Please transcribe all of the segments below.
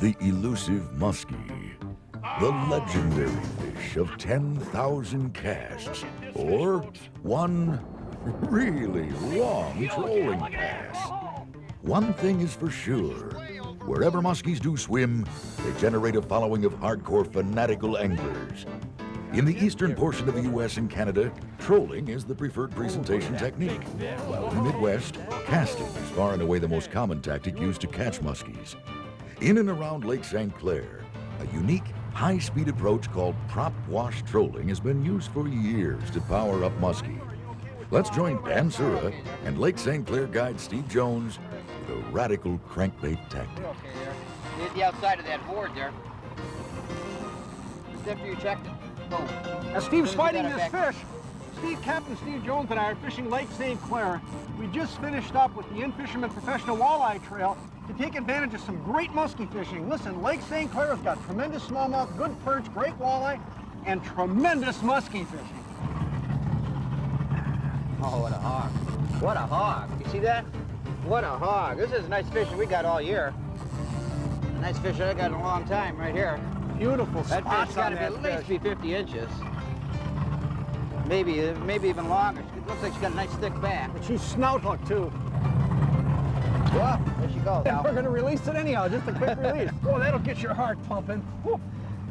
the elusive muskie, the legendary fish of 10,000 casts, or one really long trolling pass. One thing is for sure, wherever muskies do swim, they generate a following of hardcore fanatical anglers. In the eastern portion of the U.S. and Canada, trolling is the preferred presentation technique, while in the Midwest, casting is far and away the most common tactic used to catch muskies. In and around Lake St. Clair, a unique, high-speed approach called prop wash trolling has been used for years to power up muskie. Let's join Dan Sura and Lake St. Clair guide Steve Jones with a radical crankbait tactic. Okay, there. Hit the outside of that board there. Just after you checked it. Boom. Now Steve's fighting this fish. Steve, Captain Steve Jones and I are fishing Lake St. Clair. We just finished up with the In-Fisherman Professional Walleye Trail to take advantage of some great muskie fishing. Listen, Lake St. Clair has got tremendous smallmouth, good perch, great walleye, and tremendous muskie fishing. Oh, what a hog. What a hog. You see that? What a hog. This is nice fishing we got all year. A nice fish I got in a long time right here. Beautiful That spots fish got on to be that at least fish. be 50 inches. Maybe even longer. It looks like she's got a nice thick back. But she's snout hooked too. Well, there she goes. And we're going to release it anyhow, just a quick release. Oh, that'll get your heart pumping. Whew.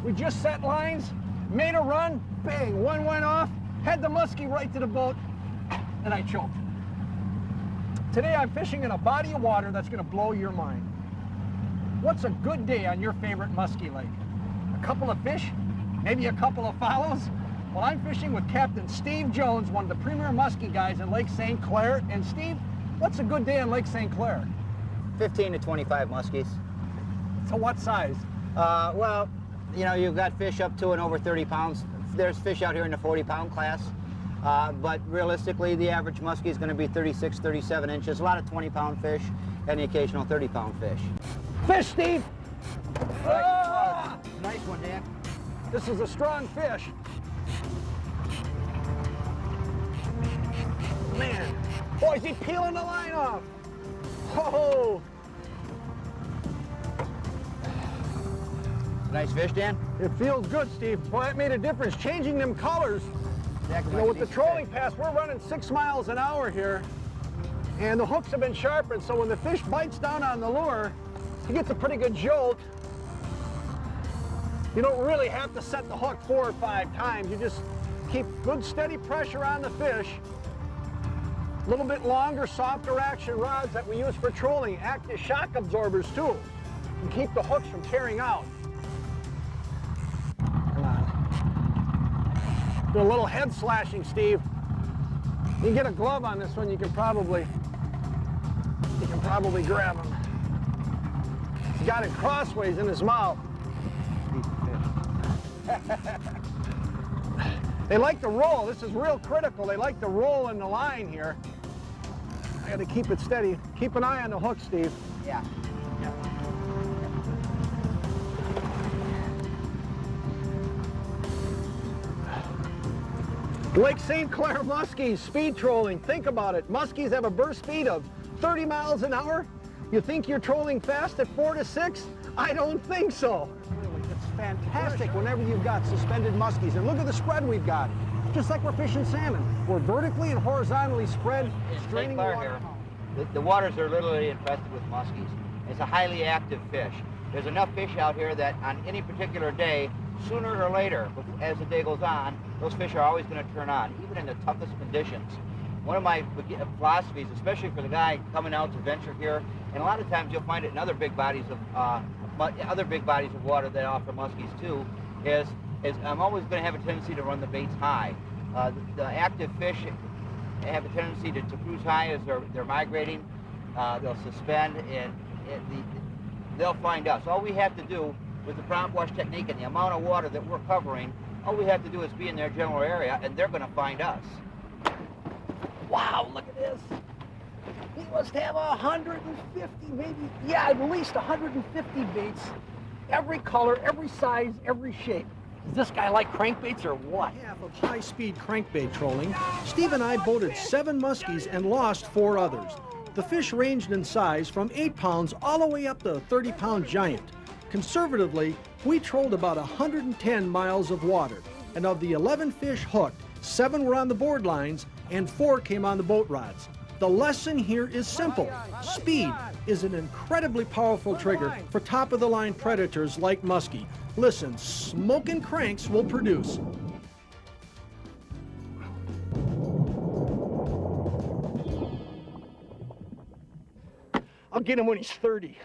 We just set lines, made a run, bang, one went off, had the muskie right to the boat, and I choked. Today I'm fishing in a body of water that's going to blow your mind. What's a good day on your favorite muskie lake? A couple of fish? Maybe a couple of follows? Well, I'm fishing with Captain Steve Jones, one of the premier muskie guys in Lake St. Clair. And Steve, what's a good day on Lake St. Clair? 15 to 25 muskies. To what size? Well, you know, you've got fish up to and over 30 pounds. There's fish out here in the 40-pound class. But realistically, the average muskie is going to be 36, 37 inches. A lot of 20-pound fish and the occasional 30-pound fish. Fish, Steve! Right. Nice one, Dan. This is a strong fish. Man, boy, is he peeling the line off. Oh, Nice fish, Dan? it feels good, Steve. Boy, that made a difference, changing them colors. Exactly. You know, with the trolling pass, we're running 6 miles an hour here, and the hooks have been sharpened, so when the fish bites down on the lure, he gets a pretty good jolt. You don't really have to set the hook 4 or 5 times. You just keep good, steady pressure on the fish. A little bit longer, softer action rods that we use for trolling act as shock absorbers too, and keep the hooks from tearing out. Come on. Do a little head slashing, Steve. You get a glove on this one, you can probably grab him. He's got it crossways in his mouth. They like to roll. This is real critical. They like to roll in the line here. I got to keep it steady. Keep an eye on the hook, Steve. Yeah. Lake St. Clair Muskies, speed trolling. Think about it. Muskies have a burst speed of 30 miles an hour. You think you're trolling fast at 4 to 6? I don't think so. Really, it's fantastic whenever you've got suspended muskies. And look at the spread we've got. Just like we're fishing salmon. We're vertically and horizontally spread, straining the water. The waters are literally infested with muskies. It's a highly active fish. There's enough fish out here that on any particular day, sooner or later, as the day goes on, those fish are always going to turn on, even in the toughest conditions. One of my philosophies, especially for the guy coming out to venture here, and a lot of times you'll find it in other big bodies of water that offer muskies too, is I'm always going to have a tendency to run the baits high. The active fish have a tendency to cruise high as they're migrating. They'll suspend and they'll find us. All we have to do with the prop wash technique and the amount of water that we're covering, all we have to do is be in their general area and they're going to find us. Wow, look at this. He must have 150, maybe, yeah, at least 150 baits. Every color, every size, every shape. Does this guy like crankbaits or what? Half of high-speed crankbait trolling, Steve and I boated 7 muskies and lost 4 others. The fish ranged in size from 8 pounds all the way up to a 30-pound giant. Conservatively, we trolled about 110 miles of water, and of the 11 fish hooked, 7 were on the board lines and 4 came on the boat rods. The lesson here is simple. Speed is an incredibly powerful trigger for top-of-the-line predators like muskie. Listen, smoking cranks will produce. I'll get him when he's 30.